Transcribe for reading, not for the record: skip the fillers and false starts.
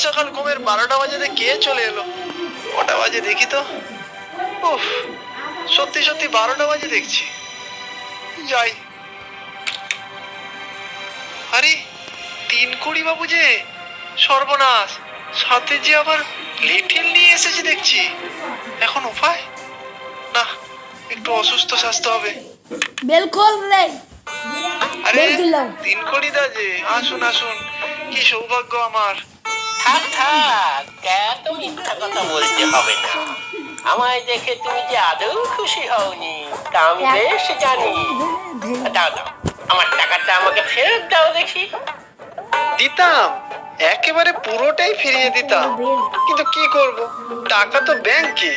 সকাল ঘুমের 12টা বাজে কে চলে এলো? কটা বাজে দেখি তো। উফ, সত্যি সত্যি 12টা বাজে দেখছি। যাই। আরে 3 কোটি বাবু যে, সর্বনাশ, সাথে যে আবার লিটিল নিয়ে এসেছে দেখছি। এখন উপায় না, একটু অসুস্থ স্বাস্থ্য হবে। বেল খোল রে। আরে বেল দিল। 3 কোটি দা যে, আসুন আসুন, কি সৌভাগ্য আমার। থাক থাক, এত মিথ্যা কথা বলতে হবে না। আমায় দেখে তুমি যে আদৌ খুশি হওনি তা আমি বেশ জানি। দাও দাও, আমার টাকাটা আমাকে ফেরত দাও দেখি। দিতাম, একেবারে পুরোটাই ফিরিয়ে দিতাম, কিন্তু কি করব, টাকা তো ব্যাংকে।